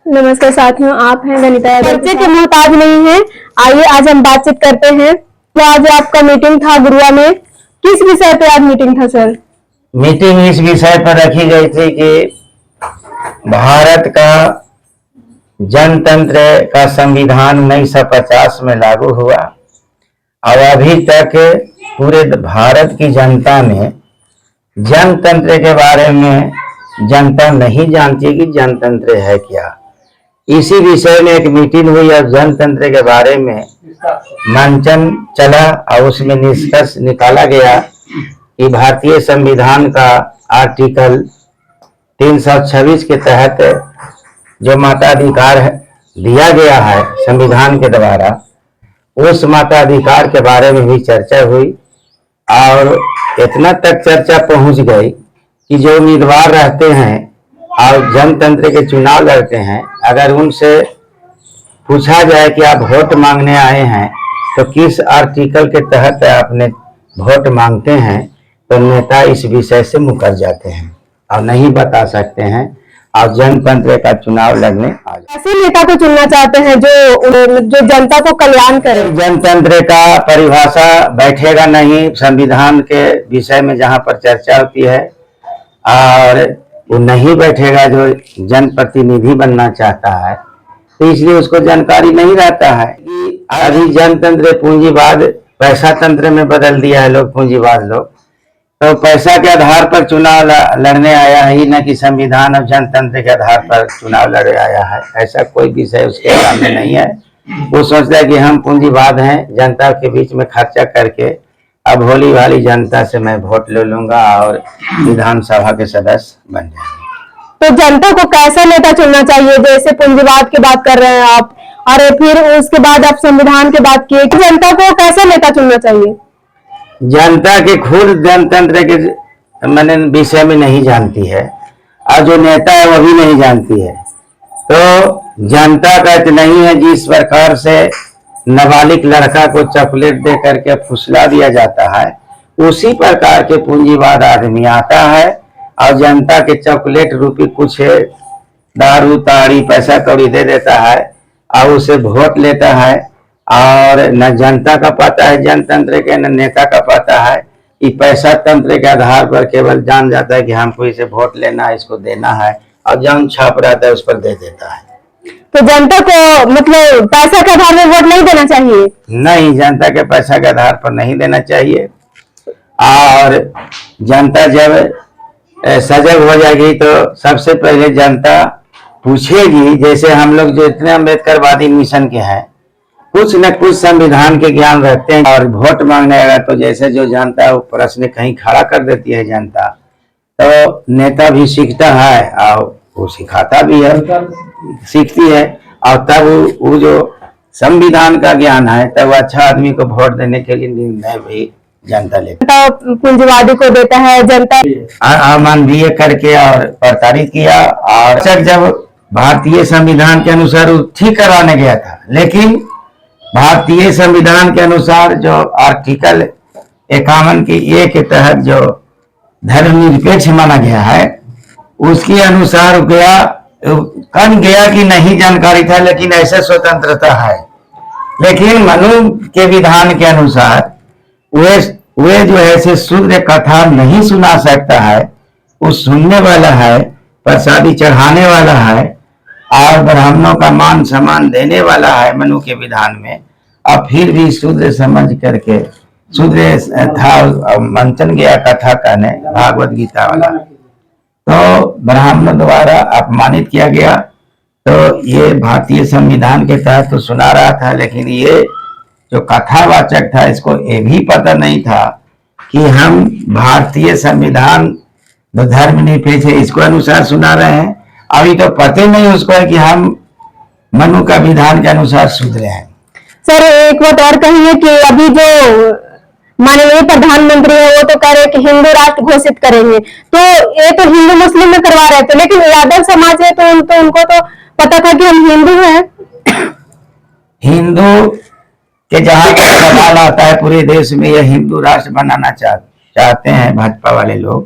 नमस्कार साथियों, आप हैं गणिता। चर्चे के मोहताज नहीं है। आइए आज हम बातचीत करते हैं। तो आज आपका मीटिंग था गुरुआ में, किस विषय पे आज मीटिंग था सर? मीटिंग इस विषय पर रखी गई थी कि भारत का जनतंत्र का संविधान 1950 में लागू हुआ और अभी तक पूरे भारत की जनता ने जनतंत्र के बारे में जनता नहीं जानती कि जनतंत्र है क्या। इसी विषय में एक मीटिंग हुई और जनतंत्र के बारे में मंचन चला और उसमें निष्कर्ष निकाला गया कि भारतीय संविधान का आर्टिकल 326 के तहत जो मताधिकार दिया गया है संविधान के द्वारा, उस मताधिकार के बारे में भी चर्चा हुई और इतना तक चर्चा पहुंच गई कि जो उम्मीदवार रहते हैं और जनतंत्र के चुनाव लड़ते हैं, अगर उनसे पूछा जाए कि आप वोट मांगने आए हैं तो किस आर्टिकल के तहत आपने वोट मांगते हैं, तो नेता इस विषय से मुकर जाते हैं और नहीं बता सकते हैं और जनतंत्र का चुनाव लड़ने आ जाते हैं। ऐसे नेता को चुनना चाहते हैं जो जनता को कल्याण करे। जनतंत्र का परिभाषा बैठेगा नहीं संविधान के विषय में जहां पर चर्चा होती है, और वो नहीं बैठेगा जो जनप्रतिनिधि बनना चाहता है, तो इसलिए उसको जानकारी नहीं रहता है कि अभी जनतंत्र पूंजीवाद पैसा तंत्र में बदल दिया है। लोग पूंजीवाद लोग तो पैसा के आधार पर चुनाव लड़ने आया है, न कि संविधान और जनतंत्र के आधार पर चुनाव लड़ने आया है। ऐसा कोई विषय उसके सामने नहीं है। वो सोचता है कि हम पूंजीवाद हैं, जनता के बीच में खर्चा करके अब भोली भाली जनता से मैं वोट ले लूंगा और विधानसभा के सदस्य बन जाएंगे। तो जनता को कैसा नेता चुनना चाहिए? जैसे पूंजीवाद की बात कर रहे हैं आप, और फिर उसके बाद आप संविधान की बात किए कि जनता को कैसा नेता चुनना चाहिए? जनता के खुद जनतंत्र के मैंने विषय में नहीं जानती है और जो नेता है वो भी नहीं जानती है। तो जनता का इतना ही है, जिस प्रकार से नाबालिग लड़का को चॉकलेट दे करके फुसला दिया जाता है, उसी प्रकार के पूंजीवाद आदमी आता है और जनता के चॉकलेट रूपी कुछ दारू ताड़ी पैसा कौड़ी दे देता है और उसे वोट लेता है। और न जनता का पता है जनतंत्र के, न नेता का पता है कि पैसा तंत्र के आधार पर केवल जान जाता है कि हमको इसे वोट लेना है, इसको देना है, और जौन छाप रहता है उस पर दे देता है। तो जनता को मतलब पैसा के आधार पर वोट नहीं देना चाहिए? नहीं, जनता के पैसा के आधार पर नहीं देना चाहिए। और जनता जब सजग हो जाएगी तो सबसे पहले जनता पूछेगी, जैसे हम लोग जो इतने अम्बेडकरवादी मिशन के हैं, कुछ न कुछ संविधान के ज्ञान रखते हैं, और वोट मांगने आएगा तो जैसे जो जानता है वो प्रश्न कहीं खड़ा कर देती है जनता, तो नेता भी सीखता है और वो सिखाता भी है, सीखती है, और तब वो जो संविधान का ज्ञान है तब अच्छा आदमी को वोट देने के लिए निर्णय भी जनता लेती है। पूंजीवादी को देता है जनता। अमानवीय करके और प्रताड़ित किया, और जब भारतीय संविधान के अनुसार ठीक करवाने गया था, लेकिन भारतीय संविधान के अनुसार जो आर्टिकल 51 के ए के तहत जो धर्मनिरपेक्ष माना गया है, उसके अनुसार गया कि नहीं जानकारी था, लेकिन ऐसे स्वतंत्रता है। लेकिन मनु के विधान के अनुसार वे जो है शूद्र कथा नहीं सुना सकता है, वो सुनने वाला है, प्रसादी चढ़ाने वाला है और ब्राह्मणों का मान सम्मान देने वाला है मनु के विधान में। और फिर भी शूद्र समझ करके शूद्र था, मंचन गया कथा कहने भागवत गीता वाला, तो ब्राह्मण द्वारा अपमानित किया गया। तो ये भारतीय संविधान के तहत तो सुना रहा था, लेकिन ये जो कथावाचक था इसको ये भी पता नहीं था कि हम भारतीय संविधान जो धर्मनिरपेक्ष है इसको अनुसार सुना रहे हैं। अभी तो पता नहीं उसको है कि हम मनु का विधान के अनुसार सुधरे हैं। सर एक बात और कहिए कि अभी जो माननीय प्रधानमंत्री है वो तो कह रहे कि हिंदू राष्ट्र घोषित करेंगे, तो ये तो हिंदू मुस्लिम में करवा रहे थे, लेकिन यादव समाज है तो उनको तो पता था कि हम हिंदू हैं। हिंदू के जहां तक सवाल आता है पूरे देश में यह हिंदू राष्ट्र बनाना चाहते हैं भाजपा वाले लोग,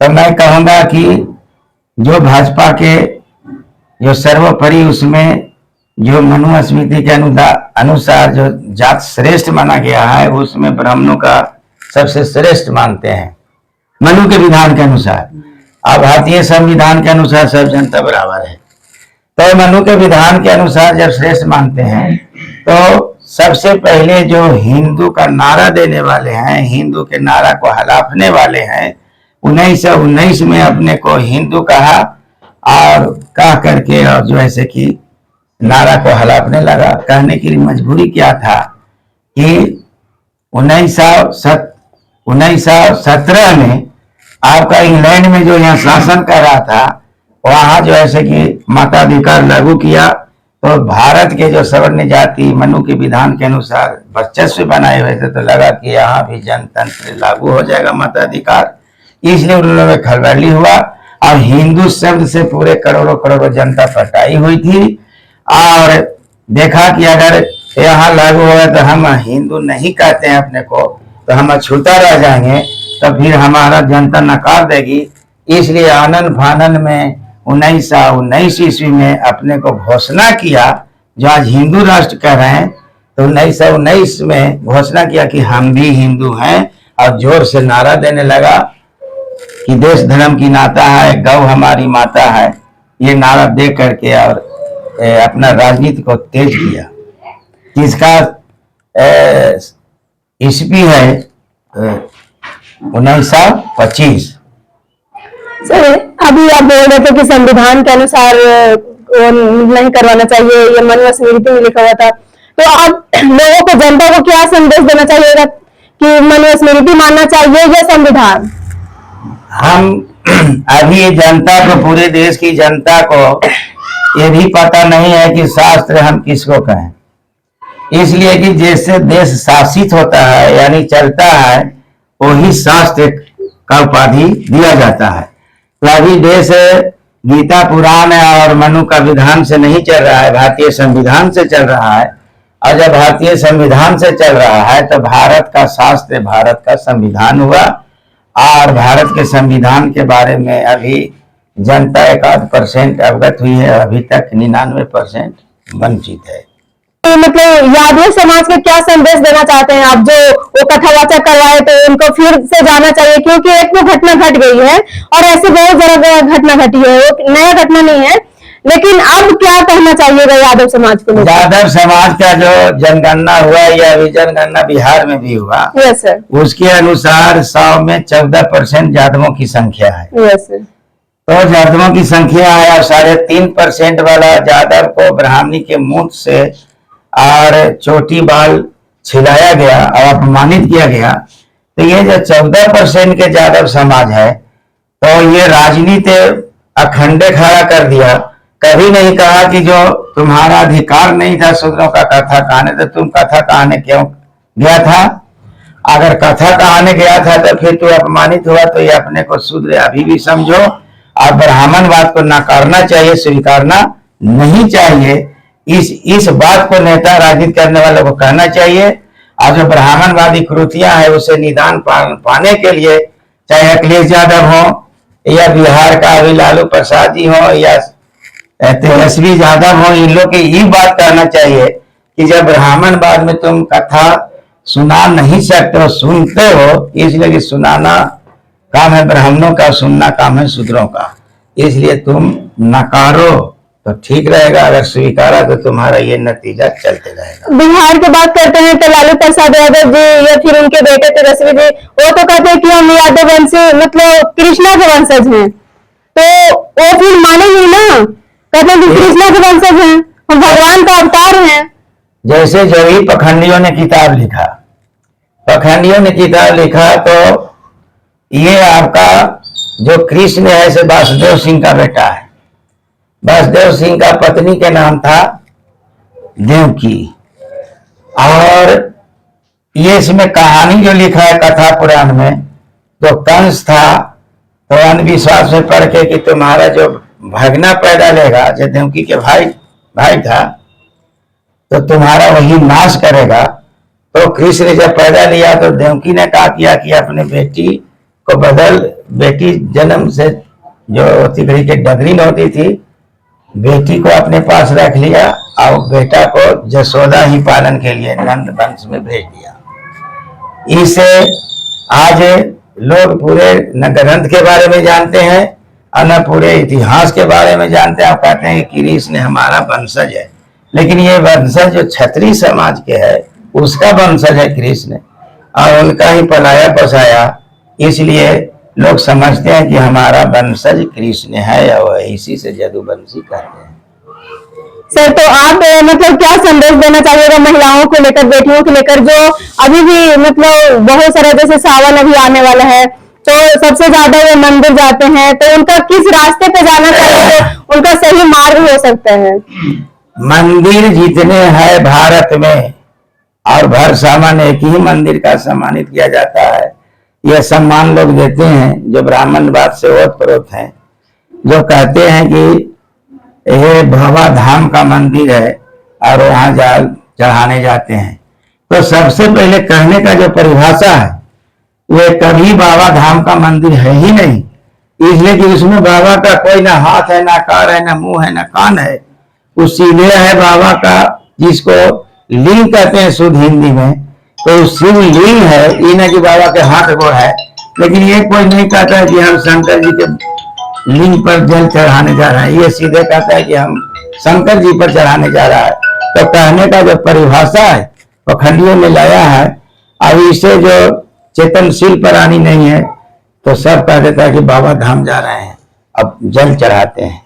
तो मैं कहूंगा कि जो भाजपा के जो सर्वोपरि उसमें जो मनु स्मृति के अनुसार जो जात श्रेष्ठ माना गया है, उसमें ब्राह्मणों का सबसे श्रेष्ठ मानते हैं मनु के विधान के अनुसार। अब भारतीय संविधान के अनुसार सब जनता बराबर है, तो मनु के विधान के अनुसार जब श्रेष्ठ मानते हैं, तो सबसे पहले जो हिंदू का नारा देने वाले हैं, हिंदू के नारा को हलाफने वाले हैं, 1919 में अपने को हिंदू कहा और कह करके और जो ऐसे कि नारा को हलाफने लगा। कहने की मजबूरी क्या था कि 1917 में आपका इंग्लैंड में जो यहाँ शासन कर रहा था, वहां जो ऐसे कि मताधिकार लागू किया, तो भारत के जो सवर्ण जाति मनु के विधान के अनुसार वर्चस्व बनाए हुए थे, तो लगा कि यहाँ भी जनतंत्र लागू हो जाएगा, मताधिकार। इसलिए उन लोगों में खलबली हुआ और हिंदू शब्द से पूरे करोड़ों करोड़ों जनता पटाई हुई थी, और देखा कि अगर यहाँ लागू होगा तो हम हिंदू नहीं कहते हैं अपने को, तो हम अछूता रह जाएंगे, तो फिर हमारा जनता नकार देगी। इसलिए आनन फानन में 1919 ईस्वी में अपने को घोषणा किया, जो आज हिंदू राष्ट्र कह रहे हैं, तो 1919 में घोषणा किया कि हम भी हिंदू हैं, और जोर से नारा देने लगा कि देश धर्म की नाता है, गौ हमारी माता है। ये नारा दे करके और अपना राजनीति को तेज किया। जिसका ईस्वी है 1925। सर, अभी आप बोल रहे थे कि संविधान के अनुसार नहीं करवाना चाहिए, ये मनु स्मृति में लिखा हुआ था, तो अब लोगों को, जनता को क्या संदेश देना चाहिएगा कि मनु स्मृति मानना चाहिए या संविधान? हम अभी जनता को, पूरे देश की जनता को ये भी पता नहीं है कि शास्त्र हम किसको कहें, इसलिए कि जैसे देश शासित होता है यानी चलता है, वही शास्त्र का उपाधि दिया जाता है। तो अभी देश गीता पुराण और मनु का विधान से नहीं चल रहा है, भारतीय संविधान से चल रहा है, और जब भारतीय संविधान से चल रहा है तो भारत का शास्त्र भारत का संविधान हुआ, और भारत के संविधान के बारे में अभी जनता 1% अवगत हुई है, अभी तक 99% वंचित है। मतलब यादव समाज को क्या संदेश देना चाहते हैं आप, जो वो कथावाचक करवाए तो उनको फिर से जाना चाहिए, क्योंकि एक तो घटना घट गई है और ऐसे बहुत ज्यादा घटना घटी है, वो नया घटना नहीं है, लेकिन अब क्या कहना चाहिएगा यादव समाज को? यादव समाज का जो जनगणना हुआ या अभी जनगणना बिहार में भी हुआ, यस सर, उसके अनुसार 100 में 14% यादवों की संख्या है। यस सर, तो यादवों की संख्या है, और 3.5% वाला यादव को ब्राह्मणी के मुंह से और चोटी बाल छिलाया गया और अपमानित किया गया। तो ये जो 14% के यादव समाज है, तो ये राजनीति अखंडे खड़ा कर दिया। कभी नहीं कहा कि जो तुम्हारा अधिकार नहीं था शूद्रों का कथा कहने, तो तुम कथा कहने क्यों गया था? अगर कथा कहने गया था तो फिर तू अपमानित हुआ, तो ये अपने को शूद्र अभी भी समझो, और ब्राह्मणवाद को नकारना चाहिए, स्वीकारना नहीं चाहिए। इस बात को नेता राजनीति करने वालों को कहना चाहिए, और जो ब्राह्मणवादी कृतियां है उसे निदान पाने के लिए, चाहे अखिलेश यादव हो या बिहार का अभी लालू प्रसाद जी हो या तेजस्वी यादव हो, इन लोग की ये बात कहना चाहिए कि जब ब्राह्मणवाद में तुम कथा सुना नहीं सकते हो, सुनते हो, इसलिए कि सुनाना काम है ब्राह्मणों का, सुनना काम है शूद्रों का, इसलिए तुम नकारो तो ठीक रहेगा, अगर स्वीकारा तो तुम्हारा ये नतीजा चलते रहेगा। बिहार की बात करते हैं तो लालू प्रसाद यादव जी या फिर उनके बेटे तेजस्वी जी, वो तो कहते हैं कि हम यादव वंश, मतलब कृष्णा के वंशज हैं, तो वो फिर मानेंगे ना, कहते हैं कि कृष्णा के वंशज हैं, हम भगवान का अवतार हैं। जैसे जो ही पखंडियों ने किताब लिखा, तो ये आपका जो कृष्ण है से वासुदेव सिंह का बेटा है। वासुदेव सिंह का पत्नी के नाम था देवकी, और ये इसमें कहानी जो लिखा है कथा पुराण में, तो कंस था, तो अंधविश्वास में पढ़ के कि तुम्हारा जो भगना पैदा लेगा, जो देवकी के भाई था, तो तुम्हारा वही नाश करेगा। तो कृष्ण जब पैदा लिया तो देवकी ने कहा किया कि अपने बेटी को बेटी जन्म से जो होती घड़ी के डगरी होती थी, बेटी को अपने पास रख लिया और बेटा को जसोदा ही पालन के लिए नंद वंश में भेज दिया। इसे आज लोग पूरे न ग्रंथ के बारे में जानते हैं और न पूरे इतिहास के बारे में जानते हैं। आप कहते हैं कि कृष्ण हमारा वंशज है, लेकिन ये वंशज जो क्षत्रिय समाज के है उसका वंशज है कृष्ण, और उनका ही पलाया बसाया, इसलिए लोग समझते हैं कि हमारा वंशज कृष्ण है और इसी से यदुवंशी कहते हैं। सर, तो आप मतलब क्या संदेश देना चाहिएगा महिलाओं को लेकर, बेटियों को लेकर, जो अभी भी मतलब बहुत सारा, जैसे सावन अभी आने वाला है तो सबसे ज्यादा वो मंदिर जाते हैं, तो उनका किस रास्ते पे जाना चाहिए तो उनका सही मार्ग हो सकता है? मंदिर जितने हैं भारत में और भर सामान एक ही मंदिर का सम्मानित किया जाता है। यह सम्मान लोग देते हैं जो ब्राह्मणवाद से ओतप्रोत हैं, जो कहते हैं कि यह भवा धाम का मंदिर है और वहां जल चढ़ाने जाते हैं। तो सबसे पहले कहने का जो परिभाषा है वह कभी बाबा धाम का मंदिर है ही नहीं, इसलिए कि उसमें बाबा का कोई ना हाथ है, ना कार है, ना मुंह है, ना कान है। वो सीधे है बाबा का, जिसको लिंग कहते हैं शुद्ध हिंदी में, तो शिव लिंग है, ये न कि बाबा के हाथ गोड़ है। लेकिन ये कोई नहीं कहता है कि हम शंकर जी के लिंग पर जल चढ़ाने जा रहे हैं, ये सीधे कहता है कि हम शंकर जी पर चढ़ाने जा रहा है। तो कहने का जो परिभाषा है पखंडियों में लाया है, अब इसे जो चेतनशील प्राणी नहीं है तो सब कह देता है कि बाबा धाम जा रहे हैं, अब जल चढ़ाते हैं।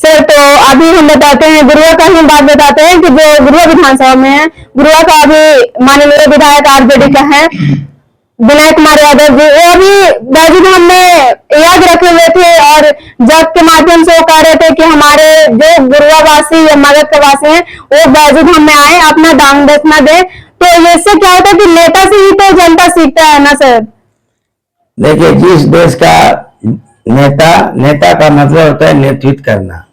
सर, तो अभी हम बताते हैं गुरुआ का ही बात बताते हैं कि जो गुरुआ विधानसभा में है, गुरुआ का अभी माननीय विधायक आरजेडी का है विनय कुमार यादव जी, वो अभी बैजू धाम में याद रखे हुए थे और जग के माध्यम से वो कह रहे थे कि हमारे जो गुरुआ वासी या मगध के वासी हैं वो बैजू धाम में आए, अपना दान दक्षिणा दे। तो इससे क्या होता है कि नेता से ही तो जनता सीखता है ना सर? देखिए, जिस देश का नेता का मतलब होता है नेतृत्व करना।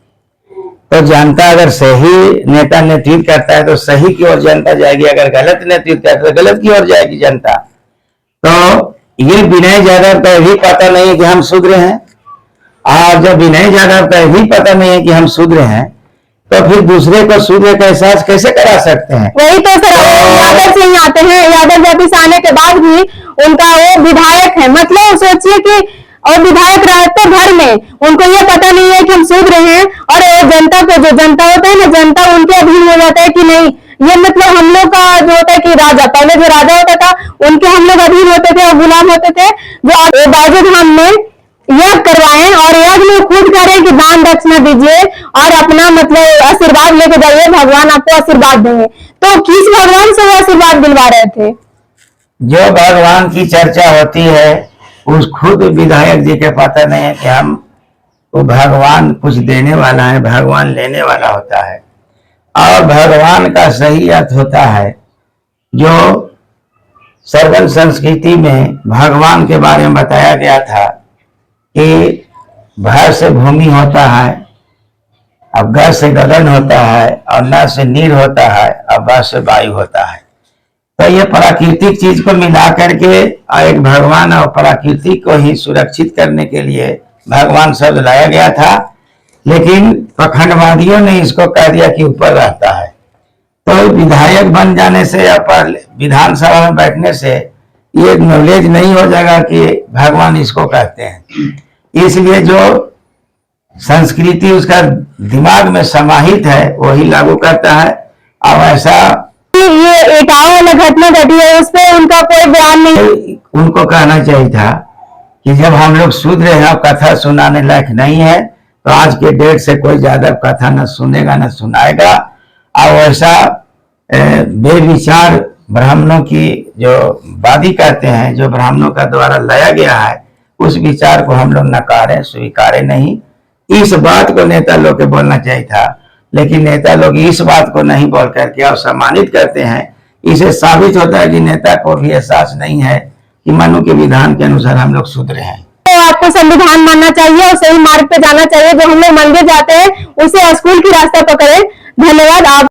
तो जनता अगर सही नेता नेतृत्व करता है तो सही की ओर जनता जाएगी, अगर गलत नेतृत्व करता है तो गलत की ओर जाएगी जनता। तो ये विनय यादव का भी पता नहीं है कि हम शूद्र हैं, और जब विनय यादव का भी पता नहीं है कि हम शूद्र हैं तो फिर दूसरे को शूद्र का एहसास कैसे करा सकते हैं? वही तो सर, यादव से ही आते हैं, यादव जाति से आने के बाद भी उनका वो विधायक है, मतलब सोचिए कि और विधायक रहते घर में उनको ये पता नहीं है कि हम शूद्र हैं, और जनता को, जो जनता होता है ना, जनता उनके अधीन हो जाता है कि नहीं, ये मतलब हम लोग का जो होता है कि राजा, पहले जो राजा होता था उनके हम लोग अधीन होते थे और गुलाम होते थे। जो बैजू धाम में यज्ञ करवाएं और यज्ञ में खुद करें कि दान दक्षिणा दीजिए और अपना मतलब आशीर्वाद लेके जाइए, भगवान आपको आशीर्वाद देंगे। तो किस भगवान से वो आशीर्वाद दिलवा रहे थे? जो भगवान की चर्चा होती है उस खुद विधायक जी के पता नहीं है कि हम वो भगवान कुछ देने वाला है, भगवान लेने वाला होता है। और भगवान का सही अर्थ होता है, जो सर्वन संस्कृति में भगवान के बारे में बताया गया था कि भय से भूमि होता है, अब ग से गगन होता है, और न से नीर होता है, और ब से वायु होता है। तो ये प्राकृतिक चीज को मिला करके एक भगवान और प्रकृति को ही सुरक्षित करने के लिए भगवान शब्द लाया गया था। लेकिन पखंडवादियों ने इसको कह दिया कि ऊपर रहता है। तो विधायक बन जाने से या विधानसभा में बैठने से ये नॉलेज नहीं हो जाएगा कि भगवान इसको कहते हैं। इसलिए जो संस्कृति उसका दिमाग में समाहित है वही लागू करता है। अब ऐसा ये एटावा वाला घटना घटी है, उस पर उनका कोई बयान नहीं। उनको कहना चाहिए था कि जब हम लोग शूद्र हैं और कथा सुनाने लायक नहीं है तो आज के डेट से कोई ज्यादा कथा न सुनेगा न सुनाएगा। और ऐसा बेविचार ब्राह्मणों की जो वादी कहते हैं, जो ब्राह्मणों का द्वारा लाया गया है, उस विचार को हम लोग नकारे, स्वीकारे नहीं। इस बात को नेता लोग के बोलना चाहिए था, लेकिन नेता लोग इस बात को नहीं बोल करके और सम्मानित करते हैं। इसे साबित होता है कि नेता को भी एहसास नहीं है कि मनु के विधान के अनुसार हम लोग शूद्र हैं। तो आपको संविधान मानना चाहिए और सही मार्ग पे जाना चाहिए। जो हम लोग मंदिर जाते हैं उसे स्कूल की रास्ता पकड़े। धन्यवाद। आप